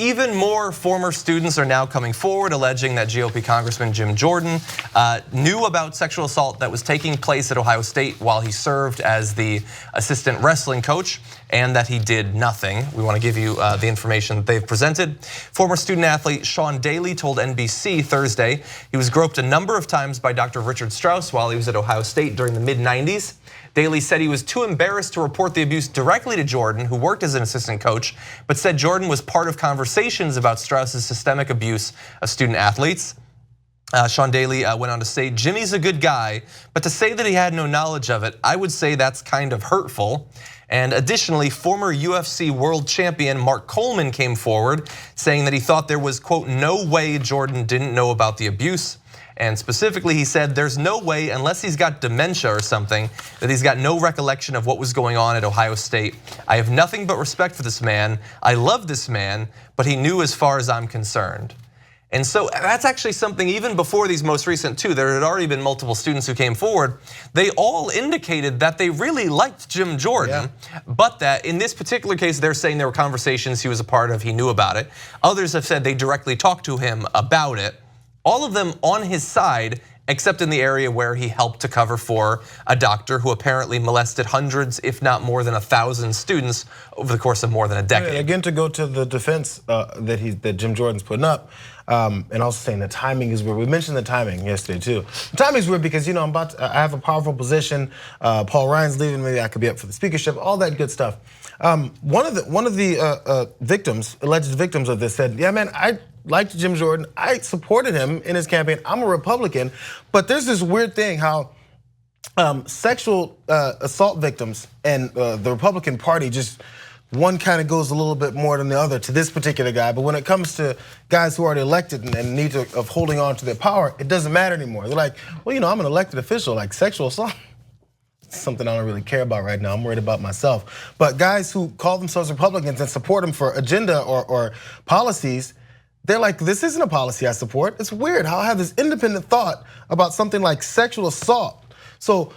even more former students are now coming forward alleging that GOP Congressman Jim Jordan knew about sexual assault that was taking place at Ohio State while he served as the assistant wrestling coach, and that he did nothing. We want to give you the information that they've presented. Former student athlete Sean Daly told NBC Thursday he was groped a number of times by Dr. Richard Strauss while he was at Ohio State during the mid-90s. Daly said he was too embarrassed to report the abuse directly to Jordan, who worked as an assistant coach, but said Jordan was part of conversations about Strauss's systemic abuse of student athletes. Sean Daly went on to say, Jimmy's a good guy, but to say that he had no knowledge of it, I would say that's kind of hurtful. And additionally, former UFC world champion Mark Coleman came forward saying that he thought there was, quote, no way Jordan didn't know about the abuse. And specifically, he said there's no way, unless he's got dementia or something, that he's got no recollection of what was going on at Ohio State. I have nothing but respect for this man. I love this man, but he knew as far as I'm concerned. And so that's actually something even before these most recent two, there had already been multiple students who came forward. They all indicated that they really liked Jim Jordan, but that in this particular case, they're saying there were conversations he was a part of, he knew about it. Others have said they directly talked to him about it. All of them on his side, except in the area where he helped to cover for a doctor who apparently molested hundreds, if not more than 1,000 students over the course of more than a decade. Again, to go to the defense that Jim Jordan's putting up, and also saying the timing is weird. We mentioned the timing yesterday too. The timing is weird because I have a powerful position. Paul Ryan's leaving, maybe I could be up for the speakership, all that good stuff. One of the victims, alleged victims of this said, yeah man, I liked Jim Jordan, I supported him in his campaign, I'm a Republican, but there's this weird thing how sexual assault victims and the Republican Party just, one kind of goes a little bit more than the other to this particular guy, but when it comes to guys who are already elected and need of holding on to their power, it doesn't matter anymore. They're like, well, I'm an elected official, like sexual assault, something I don't really care about right now, I'm worried about myself. But guys who call themselves Republicans and support them for agenda or policies, they're like, this isn't a policy I support. It's weird how I have this independent thought about something like sexual assault. So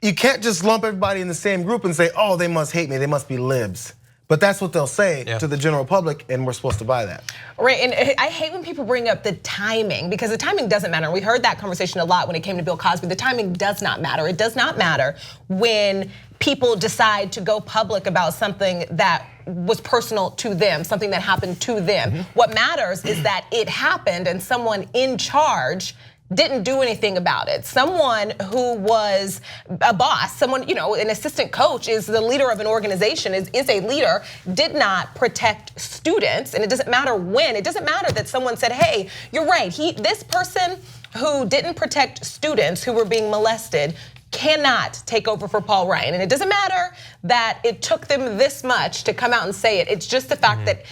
you can't just lump everybody in the same group and say, oh, they must hate me, they must be libs. But that's what they'll say to the general public, and we're supposed to buy that. Right, and I hate when people bring up the timing, because the timing doesn't matter. We heard that conversation a lot when it came to Bill Cosby. The timing does not matter. It does not matter when people decide to go public about something that was personal to them, something that happened to them. What matters is that it happened and someone in charge didn't do anything about it. Someone who was a boss, someone, an assistant coach is the leader of an organization, is a leader, did not protect students. And it doesn't matter when, it doesn't matter that someone said, hey, you're right, this person who didn't protect students who were being molested cannot take over for Paul Ryan. And it doesn't matter that it took them this much to come out and say it. It's just the fact that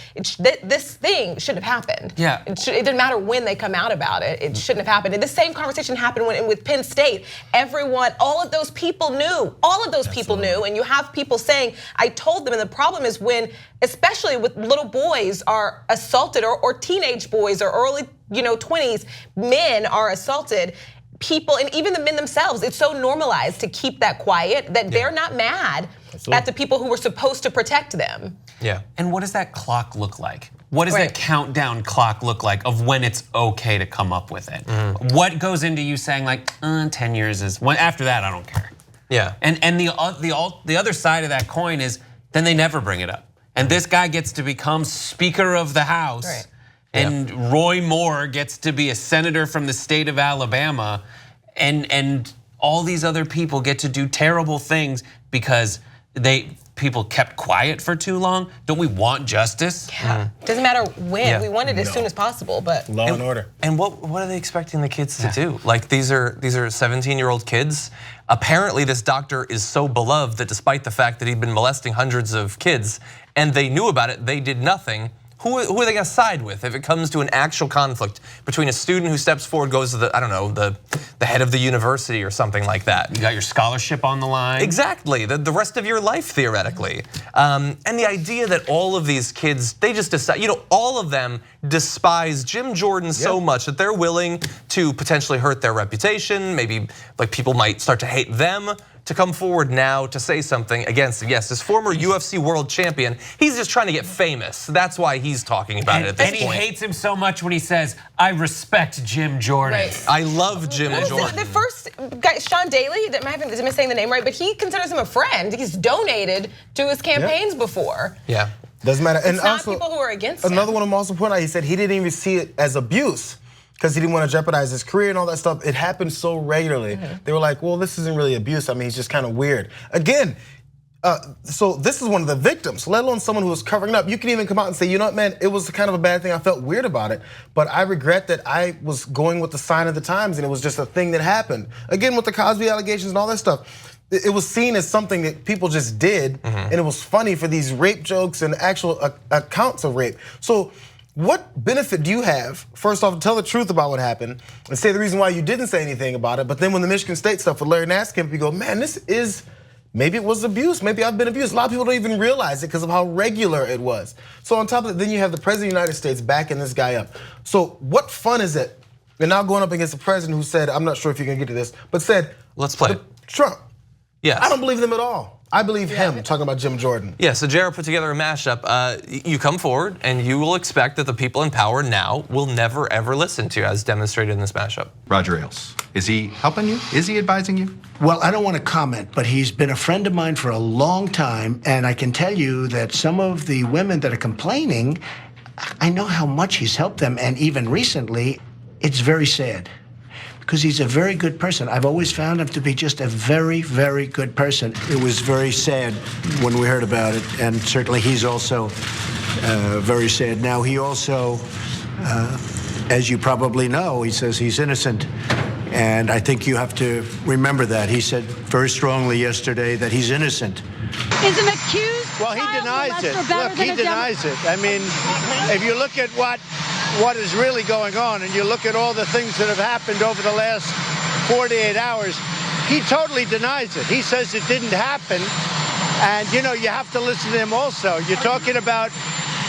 this thing shouldn't have happened. Yeah. It didn't matter when they come out about it. It shouldn't have happened. And the same conversation happened with Penn State. Everyone, all of those people knew. All of those people knew. And you have people saying, I told them. And the problem is when, especially with little boys are assaulted, or teenage boys or early 20s, men are assaulted. People, and even the men themselves, it's so normalized to keep that quiet that they're not mad at the people who were supposed to protect them. Yeah. And what does that clock look like? What does that countdown clock look like of when it's okay to come up with it? What goes into you saying like, 10 years is, after that I don't care. Yeah. And the other side of that coin is then they never bring it up. And this guy gets to become Speaker of the House. Right. And Roy Moore gets to be a senator from the state of Alabama, and all these other people get to do terrible things because people kept quiet for too long. Don't we want justice? Yeah, doesn't matter when. We want it as soon as possible, but law and order. And what are they expecting the kids to do? Like these are 17-year-old kids. Apparently, this doctor is so beloved that despite the fact that he'd been molesting hundreds of kids, and they knew about it, they did nothing. Who are they gonna side with if it comes to an actual conflict between a student who steps forward, goes to the head of the university or something like that? You got your scholarship on the line. Exactly, the rest of your life theoretically. And the idea that all of these kids, they just decide, all of them despise Jim Jordan so much that they're willing to potentially hurt their reputation. Maybe like people might start to hate them to come forward now to say something against, yes, this former UFC world champion. He's just trying to get famous. That's why he's talking about it at this point. And he hates him so much when he says, I respect Jim Jordan. Right. I love Jim Jordan. The first guy, Sean Daly, am I saying the name right? But he considers him a friend. He's donated to his campaigns before. Yeah. Doesn't matter. And It's not also, people who are against him. another one I'm also pointing out, he said he didn't even see it as abuse because he didn't want to jeopardize his career and all that stuff. It happened so regularly. They were like, well, this isn't really abuse. I mean, he's just kind of weird. Again, so this is one of the victims, let alone someone who was covering up. You can even come out and say, you know what, man, it was kind of a bad thing. I felt weird about it, but I regret that I was going with the sign of the times and it was just a thing that happened. Again, with the Cosby allegations and all that stuff. It was seen as something that people just did, and it was funny for these rape jokes and actual accounts of rape. So what benefit do you have, first off, to tell the truth about what happened and say the reason why you didn't say anything about it, but then when the Michigan State stuff with Larry Nass came up, you go, man, this is, maybe it was abuse, maybe I've been abused. A lot of people don't even realize it because of how regular it was. So on top of that, then you have the President of the United States backing this guy up. So what fun is it? And now going up against the president who said, I'm not sure if you're gonna get to this, but said, Let's play it. Trump. Yes. I don't believe them at all. I believe him talking about Jim Jordan. Yeah, so Jared put together a mashup. You come forward and you will expect that the people in power now will never ever listen to you, as demonstrated in this mashup. Roger Ailes, is he helping you? Is he advising you? Well, I don't want to comment, but he's been a friend of mine for a long time, and I can tell you that some of the women that are complaining, I know how much he's helped them, and even recently, it's very sad. Because he's a very good person. I've always found him to be just a very, very good person. It was very sad when we heard about it, and certainly he's also very sad. Now, he also, as you probably know, he says he's innocent, and I think you have to remember that. He said very strongly yesterday that he's innocent. Is an accused Well, he child denies it. molester better Look, than he a denies it. I mean, if you look at what is really going on and you look at all the things that have happened over the last 48 hours, he totally denies it. He says it didn't happen. And, you know, you have to listen to him also. You're talking about,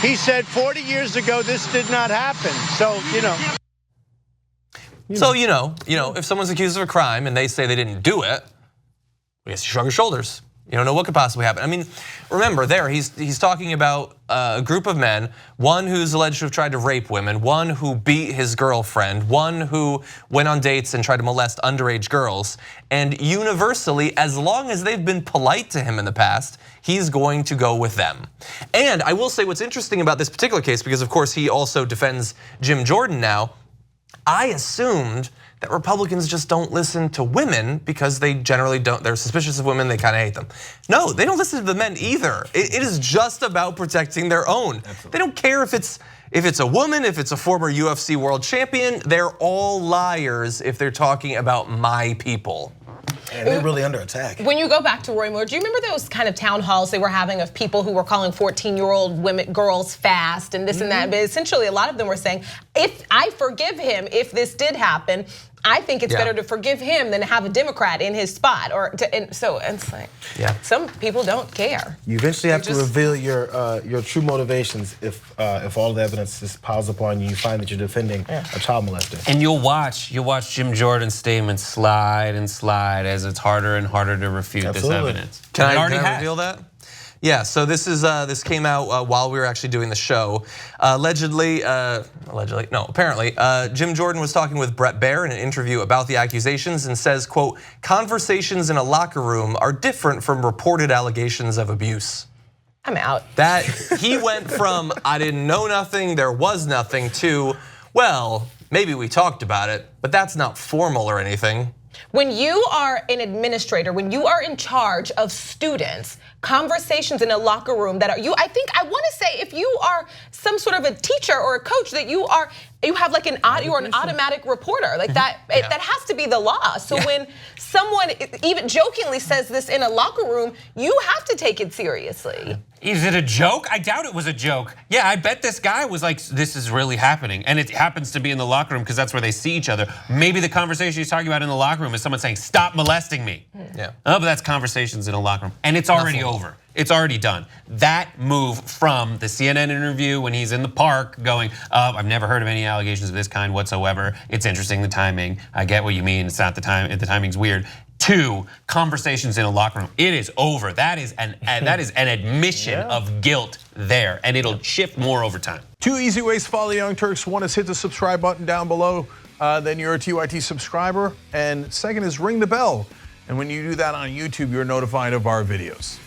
he said 40 years ago this did not happen. So, you know. So, you know, if someone's accused of a crime and they say they didn't do it, I guess you shrug your shoulders. You don't know what could possibly happen. I mean, remember there, he's talking about a group of men, one who's alleged to have tried to rape women, one who beat his girlfriend, one who went on dates and tried to molest underage girls. And universally, as long as they've been polite to him in the past, he's going to go with them. And I will say what's interesting about this particular case, because of course he also defends Jim Jordan now, I assumed that Republicans just don't listen to women because they generally don't, they're suspicious of women, they kind of hate them. No, they don't listen to the men either. It is just about protecting their own. Absolutely. They don't care if it's a woman, if it's a former UFC world champion, they're all liars if they're talking about my people. And they're really under attack. When you go back to Roy Moore, do you remember those kind of town halls they were having of people who were calling 14-year-old women, girls fast and this and that? But essentially a lot of them were saying, if I forgive him, if this did happen, I think it's better to forgive him than have a Democrat in his spot. So it's like, some people don't care. You eventually have to reveal your true motivations if all the evidence just piles upon you. You find that you're defending a child molester. And you'll watch Jim Jordan's statements slide and slide as it's harder and harder to refute this evidence. Can I reveal that? Yeah, so this came out while we were actually doing the show. Apparently, Jim Jordan was talking with Bret Baier in an interview about the accusations and says, quote, conversations in a locker room are different from reported allegations of abuse. I'm out. That he went from, I didn't know nothing, there was nothing, to, well, maybe we talked about it, but that's not formal or anything. When you are an administrator, when you are in charge of students, conversations in a locker room that are I want to say if you are some sort of a teacher or a coach that you have like you are an automatic reporter like that. That has to be the law. So when someone even jokingly says this in a locker room, you have to take it seriously. Is it a joke? I doubt it was a joke. Yeah, I bet this guy was like, this is really happening. And it happens to be in the locker room because that's where they see each other. Maybe the conversation he's talking about in the locker room is someone saying, stop molesting me. Yeah. Oh, but that's conversations in a locker room. And it's already over. It's already done. That move from the CNN interview when he's in the park going, I've never heard of any allegations of this kind whatsoever. It's interesting, the timing. I get what you mean, it's not the time, the timing's weird. to conversations in a locker room, it is over. That is an admission of guilt there, and it'll shift more over time. 2 easy ways to follow the Young Turks. One is hit the subscribe button down below, then you're a TYT subscriber. And second is ring the bell. And when you do that on YouTube, you're notified of our videos.